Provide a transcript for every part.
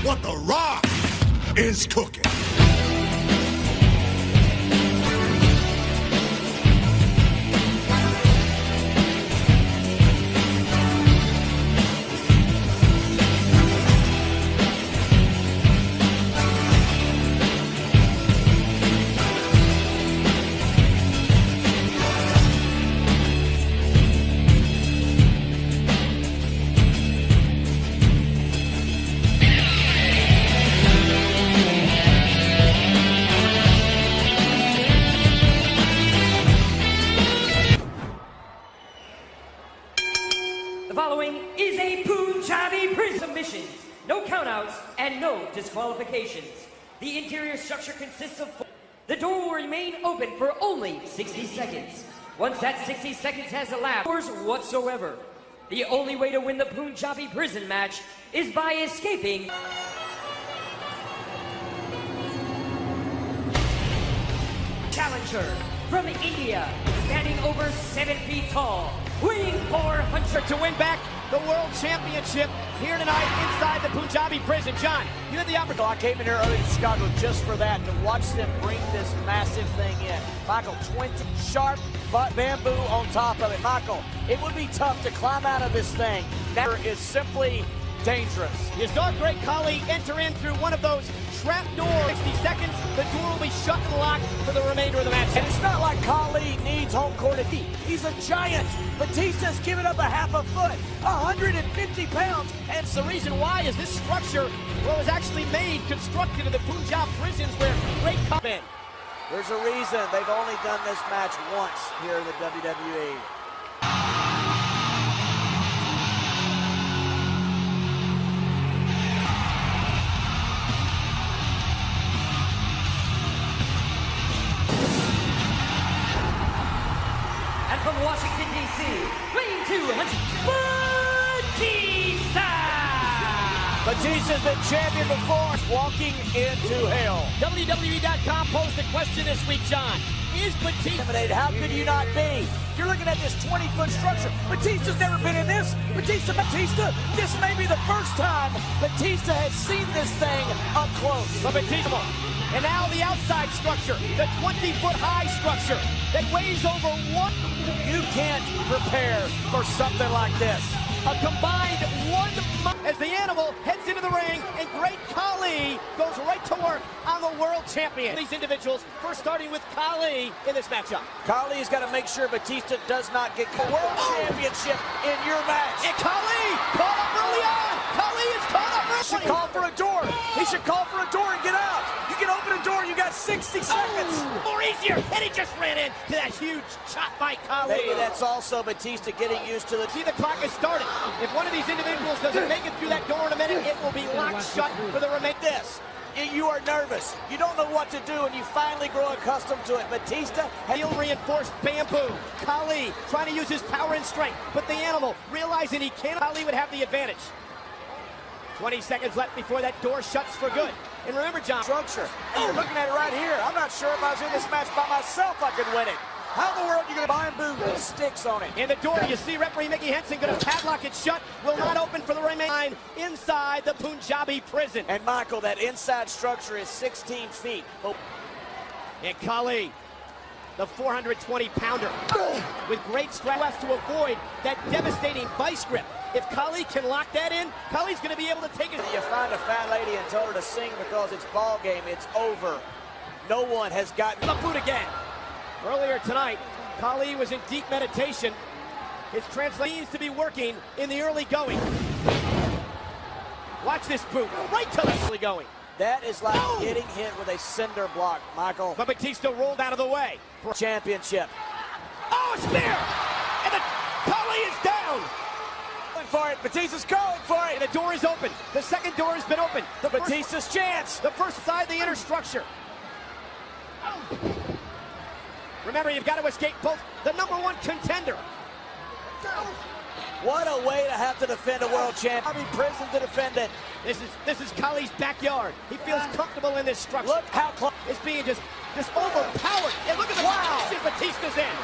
what The Rock is cooking. The following is a Punjabi prison submissions, no countouts, and no disqualifications. The interior structure consists of the door will remain open for only 60 seconds. Once that 60 seconds has elapsed whatsoever, the only way to win the Punjabi prison match is by escaping. Challenger from India, standing over 7 feet tall, weighing 400 to win back the World Championship here tonight inside the Punjabi prison. John, you had the opportunity. I came in here early to Chicago just for that, to watch them bring this massive thing in. Michael, 20 sharp bamboo on top of it. Michael, it would be tough to climb out of this thing. That is simply dangerous. You saw Great Khali enter in through one of those trap doors. 60 seconds, the door will be shut and locked for the remainder of the match. And it's not like Khali needs home court advantage. He's a giant. Batista's given up a half a foot, 150 pounds. And the reason why is this structure was actually constructed in the Punjab prisons where Great Khali. There's a reason they've only done this match once here in the WWE. From Washington, D.C., weighing 200, Batista! Batista's been champion before, walking into hell. WWE.com posed the question this week, John. Is Batista... How could you not be? You're looking at this 20-foot structure. Batista's never been in this. Batista, this may be the first time Batista has seen this thing up close. But Batista, and now the outside structure, the 20-foot-high structure that weighs over 1. You can't prepare for something like this. A combined 1 month as the animal heads into the ring, and Great Khali goes right to work on the world champion. These individuals, first starting with Khali in this matchup. Khali's got to make sure Batista does not get the world championship in your match. And Khali caught up early on. Khali is caught up early. He should call for a door. He should call for a door and get out. You can open a door. You got 60 seconds. More easier. And he just ran into that huge chop by Khali. Maybe that's also Batista getting used to the... See, the clock is started. If one of these individuals doesn't make it through that door in a minute, it will be locked shut for the remainder. You are nervous. You don't know what to do, and you finally grow accustomed to it. Batista... Heel reinforced bamboo. Khali trying to use his power and strength, but the animal realizing he can't. Khali would have the advantage. 20 seconds left before that door shuts for good. And remember, John... Structure. And you're looking at it right here. I'm not sure if I was in this match by myself I could win it. How in the world are you going to bamboo with sticks on it? In the door, you see referee Mickey Henson going to padlock it shut. Will not open for the remaining line inside the Punjabi prison. And Michael, that inside structure is 16 feet. Oh. And Khali, the 420-pounder, with great stress to avoid that devastating vice grip. If Khali can lock that in, Khali's going to be able to take it. You find a fat lady and tell her to sing because it's ball game. It's over. No one has gotten the boot again. Earlier tonight, Khali was in deep meditation. His translation needs to be working in the early going. Watch this boot, right to the early going. That is like getting hit with a cinder block, Michael. But Batista rolled out of the way. Championship. Oh, a spear! And the Khali is down! Going for it. Batista's going for it. And the door is open. The second door has been opened. The Batista's chance. The first side, the inner structure. Remember, you've got to escape both the #1 contender. What a way to have to defend a world champion. I mean, prison to defend it. This is Khali's backyard. He feels comfortable in this structure. Look how close. It's being just overpowered. And look at the position Batista's in.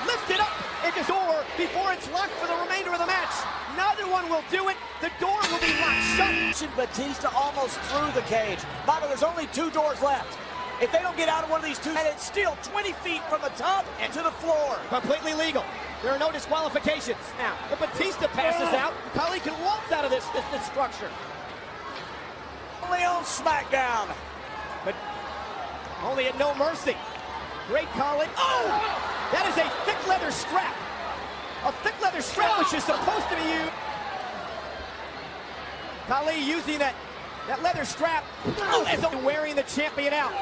Lift it up in the door before it's locked for the remainder of the match. Neither one will do it. The door will be locked shut. Batista almost through the cage. Michael, there's only 2 doors left. If they don't get out of one of these 2, and it's still 20 feet from the top and to the floor. Completely legal. There are no disqualifications. Now, if Batista passes out, Khali can waltz out of this structure. Only on SmackDown. But only at No Mercy. Great Khali. Oh! That is a thick leather strap. A thick leather strap which is supposed to be used. Khali using that leather strap as wearing the champion out.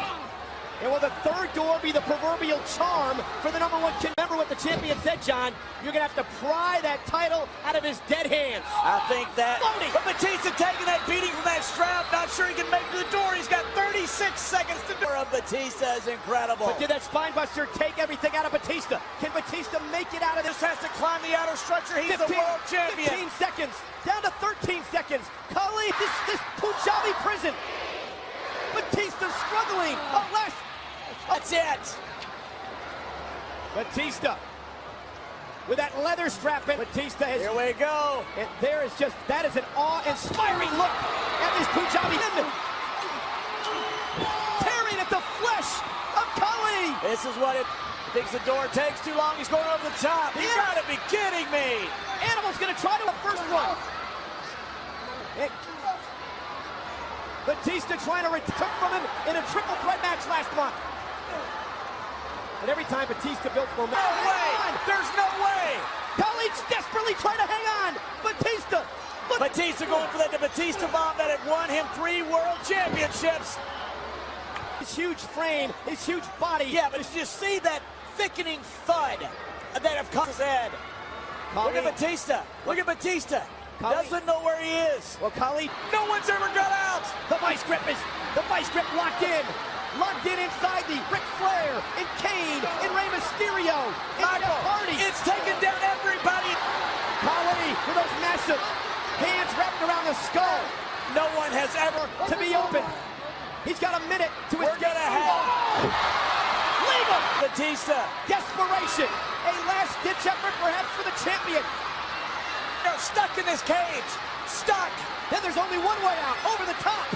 And will the third door be the proverbial charm for the #1 contender? Remember what the champion said, John. You're going to have to pry that title out of his dead hands. I think that. But Batista taking that beating from that strap. Not sure he can make it to the door. He's got 36 seconds to do. Batista is incredible. But did that spinebuster take everything out of Batista? Can Batista make it out of this? Just has to climb the outer structure. He's the world champion. 15 seconds. Down to 13 seconds. Khali, this Punjabi prison. Batista struggling. That's it. Batista with that leather strap in. Batista has. Here we go. And there is that is an awe-inspiring look at this Punjabi. Tearing at the flesh of Khali. This is what it thinks the door takes too long. He's going over the top. You gotta be kidding me. Animal's gonna try to the first one. Batista trying to took from him in a triple threat match last month. And every time Batista built momentum. No way! There's no way! Khali's desperately trying to hang on. Batista going for the Batista bomb that had won him 3 world championships. His huge frame, his huge body. Yeah, but you see that thickening thud that have come his head. Look at Batista. Look at Batista. Doesn't know where he is. Well, Khali, no one's ever got out. The vice grip locked in. Locked in inside the Ric Flair and Kane and Rey Mysterio and Jeff Hardy. It's taken down everybody. Khali with those massive hands wrapped around the skull. No one has ever to be open. He's got a minute to escape. We're gonna have legal. Batista. Desperation. A last-ditch effort perhaps for the champion. They're stuck in this cage. Stuck. Then there's only one way out. Over the top.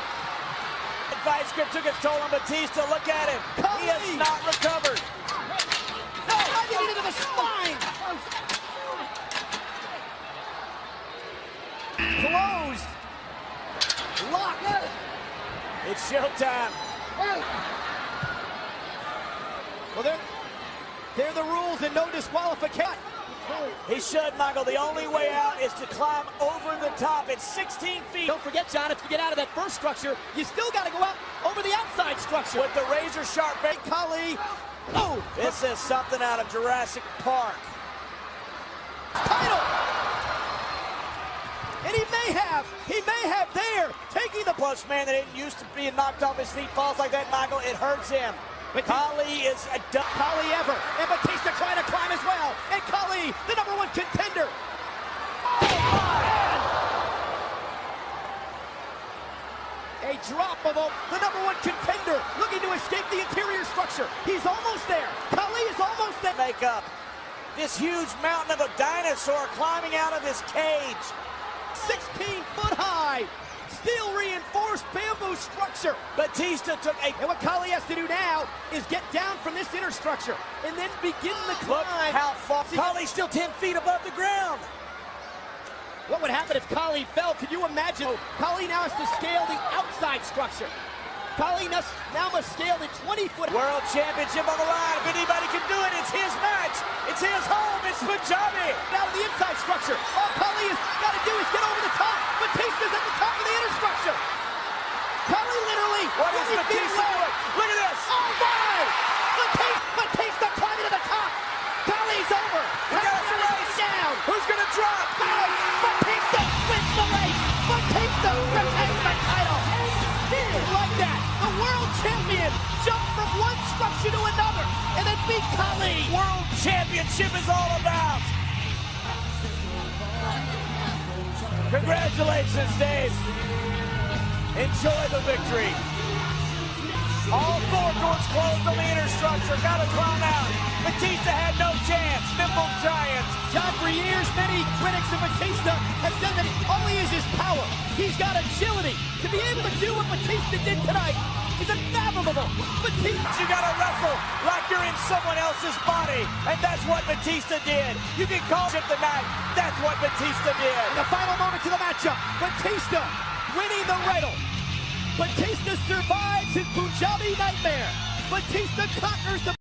Vice grip took its toll on Batista. Look at him. Khali. He has not recovered. No, I did it into the spine. Closed. Locked. It's showtime. Well, they're the rules and no disqualification. He should, Michael. The only way out is to climb over the top. It's 16 feet. Don't forget, John, if you get out of that first structure, you still got to go out over the outside structure. With the razor sharp bait. Khali. Oh! This is something out of Jurassic Park. Title! And he may have there, taking the plus man that isn't used to being knocked off his feet falls like that, Michael. It hurts him. Khali is a Khali ever, and Batista trying to climb as well, and Khali, the #1 contender. Oh, a drop of the #1 contender, looking to escape the interior structure. He's almost there. Khali is almost there. Make up this huge mountain of a dinosaur climbing out of this cage. 16 foot high. Steel reinforced bamboo structure. Batista took a... And what Khali has to do now is get down from this inner structure and then begin the climb. Look how far. Khali's still 10 feet above the ground. What would happen if Khali fell? Could you imagine? Khali now has to scale the outside structure. Khali now must scale the 20-foot world championship on the line. If anybody can do it, it's his match. It's his home. It's Punjabi. Out of the inside structure. All Khali has got to do is get over the top. Batista's at the top of the inner structure. Khali literally. What is Batista doing? Look at this. Oh my! Batista climbing to the top. Khali's over. We got a race. Down. Who's going to drop? Batista wins the race. Batista retains the title. Like that, the world champion jumped from one structure to another and then beat Khali. World championship is all about. Congratulations, Dave. Enjoy the victory. All four doors closed on the inner structure. Got to climb out. Batista had no chance. Nimble Giants. John, for years, many critics of Batista have said that all he is power. He's got agility. To be able to do what Batista did tonight is unfathomable. Batista, you got to wrestle like you're in someone else's body, and that's what Batista did. You can call it tonight. That's what Batista did. in the final moments of the matchup, Batista winning the riddle. Batista survives his Punjabi nightmare. Batista conquers the